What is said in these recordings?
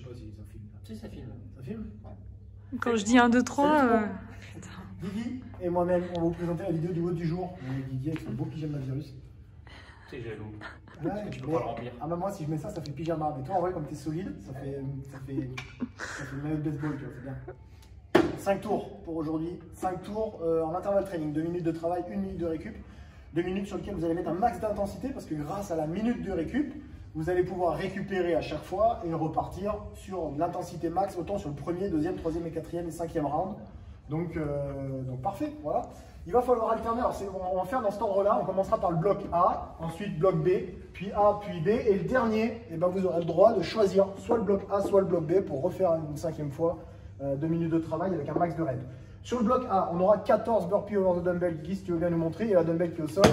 pas si ça filme. Si, ça filme. Ça filme? Ouais. Quand je dis 1, 2, 3... Guigui et moi-même, on va vous présenter la vidéo du vote du jour. Guigui avec son beau pyjama virus. T'es jaloux. Ouais, tu peux pas le remplir. Ah bah moi, si je mets ça, ça fait pyjama. Mais toi, en vrai, comme t'es solide, ça fait maillot de baseball, tu vois, c'est bien. 5 tours pour aujourd'hui. 5 tours en intervalle training. 2 minutes de travail, 1 minute de récup. 2 minutes sur lesquelles vous allez mettre un max d'intensité parce que grâce à la minute de récup, vous allez pouvoir récupérer à chaque fois et repartir sur l'intensité max, autant sur le premier, deuxième, troisième et quatrième et cinquième round. Donc parfait, voilà. Il va falloir alterner, alors on va faire dans cet ordre-là, on commencera par le bloc A, ensuite bloc B, puis A, puis B, et le dernier, eh ben, vous aurez le droit de choisir soit le bloc A, soit le bloc B pour refaire une 5e fois 2 minutes de travail avec un max de rep. Sur le bloc A, on aura 14 burpees over the dumbbell, Guy, si tu veux bien nous montrer, il y a la dumbbell qui est au sol.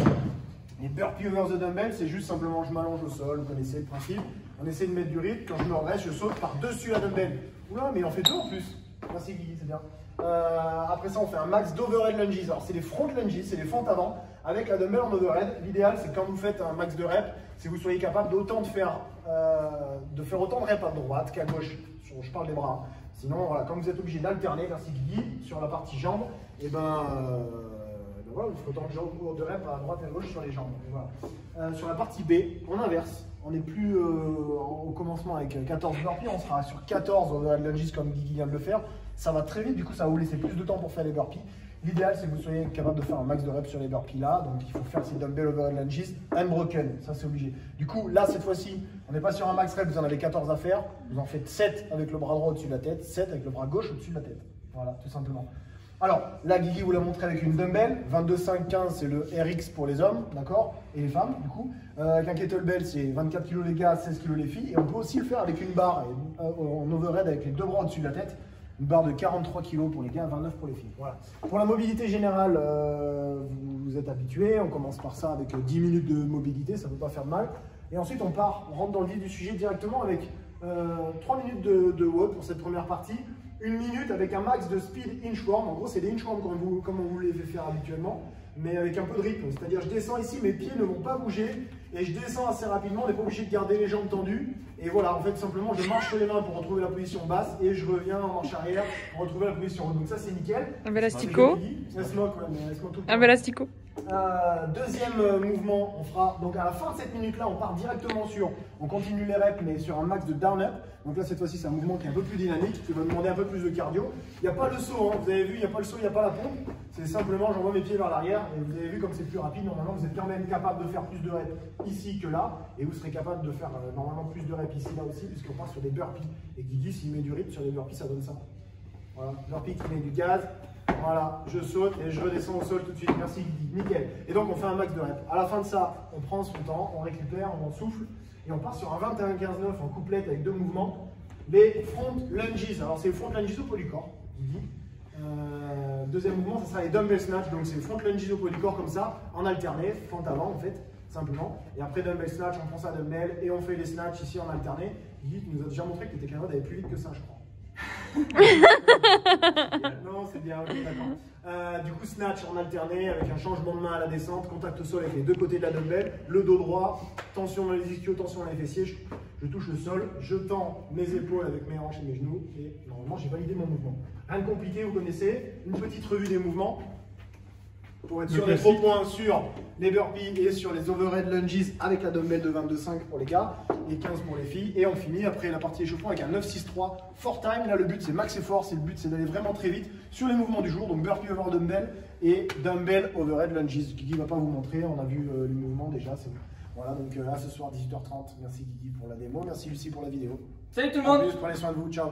Les burpees over the dumbbell, c'est juste simplement je m'allonge au sol, vous connaissez le principe, on essaie de mettre du rythme, quand je me redresse, je saute par-dessus la dumbbell. Oula, mais on fait deux en plus. Merci Guy, c'est bien. Après ça, on fait un max d'overhead lunges. Alors, c'est les front lunges, c'est les fentes avant avec la dumbbell en overhead. L'idéal, c'est quand vous faites un max de reps, c'est que vous soyez capable d'autant de faire autant de reps à droite qu'à gauche. Je parle des bras. Sinon, voilà, quand vous êtes obligé d'alterner, merci Guy, sur la partie jambes, et voilà, vous ferez autant de reps à droite et à gauche sur les jambes. Voilà. Sur la partie B, on inverse. On n'est plus au commencement avec 14 burpees, on sera sur 14 overhead lunges comme Guy vient de le faire. Ça va très vite, du coup ça va vous laisser plus de temps pour faire les burpees. L'idéal c'est que vous soyez capable de faire un max de reps sur les burpees là, donc il faut faire ces dumbbell overhead lunges unbroken, ça c'est obligé. Du coup là cette fois-ci, on n'est pas sur un max rep, vous en avez 14 à faire, vous en faites 7 avec le bras droit au-dessus de la tête, 7 avec le bras gauche au-dessus de la tête. Voilà, tout simplement. Alors là Guigui vous l'a montré avec une dumbbell, 22, 5, 15 c'est le RX pour les hommes, d'accord, et les femmes du coup. Avec un kettlebell c'est 24 kg les gars, 16 kg les filles, et on peut aussi le faire avec une barre en overhead avec les deux bras au-dessus de la tête. Une barre de 43 kg pour les gars, 29 pour les filles. Voilà. Pour la mobilité générale, vous êtes habitués. On commence par ça avec 10 minutes de mobilité, ça ne peut pas faire de mal. Et ensuite, on rentre dans le vif du sujet directement avec 3 minutes de WOD pour cette première partie. 1 minute avec un max de speed inchworm. En gros, c'est des inchworms comme on vous les fait faire habituellement, mais avec un peu de rythme. C'est-à-dire, je descends ici, mes pieds ne vont pas bouger. Et je descends assez rapidement, on n'est pas obligé de garder les jambes tendues. Et voilà, en fait, simplement, je marche sur les mains pour retrouver la position basse et je reviens en marche arrière pour retrouver la position haute. Donc ça, c'est nickel. Un bel asticot. Un bel asticot. Deuxième mouvement, on fera, donc à la fin de cette minute-là, on part directement on continue les reps, mais sur un max de down-up. Donc là, cette fois-ci, c'est un mouvement qui est un peu plus dynamique, qui va demander un peu plus de cardio. Il n'y a pas le saut, hein. Vous avez vu, il n'y a pas le saut, il n'y a pas la pompe. C'est simplement, j'envoie mes pieds vers l'arrière, et vous avez vu comme c'est plus rapide. Normalement, vous êtes quand même capable de faire plus de reps ici que là, et vous serez capable de faire normalement plus de reps ici, là aussi, puisqu'on part sur des burpees. Et Guigui, s'il met du rythme sur les burpees, ça donne ça. Voilà, burpee qui met du gaz. Voilà, je saute et je redescends au sol tout de suite. Merci Guigui, nickel. Et donc on fait un max de reps. À la fin de ça, on prend son temps, on récupère, on souffle et on part sur un 21-15-9 en couplette avec deux mouvements. Les front lunges. Alors c'est le front lunges au polycorps, Guigui. Deuxième mouvement, ça sera les dumbbell snatch. Donc c'est front lunges au polycorps comme ça, en alterné, fente avant en fait, simplement. Et après dumbbell snatch, on prend ça dumbbell et on fait les snatch ici en alterné. Guigui, tu nous as déjà montré que tu étais capable d'aller plus vite que ça, je crois. Non, c'est bien, ok, d'accord. Du coup, snatch en alterné avec un changement de main à la descente, contact au sol avec les deux côtés de la dumbbell, le dos droit, tension dans les ischios, tension dans les fessiers. Je touche le sol, je tends mes épaules avec mes hanches et mes genoux et normalement j'ai validé mon mouvement. Rien de compliqué, vous connaissez. Une petite revue des mouvements pour être sûr d'être au point sur les burpees et sur les overhead lunges avec la dumbbell de 22,5 pour les gars et 15 pour les filles. Et on finit après la partie échauffement avec un 9-6-3 for time. Là, le but c'est max effort, le but c'est d'aller vraiment très vite sur les mouvements du jour. Donc burpee over dumbbell et dumbbell overhead lunges. Guigui ne va pas vous montrer, on a vu les mouvements déjà. Voilà, donc là ce soir 18h30. Merci Guigui pour la démo, merci Lucie pour la vidéo. Salut tout le monde. Prenez soin de vous, ciao.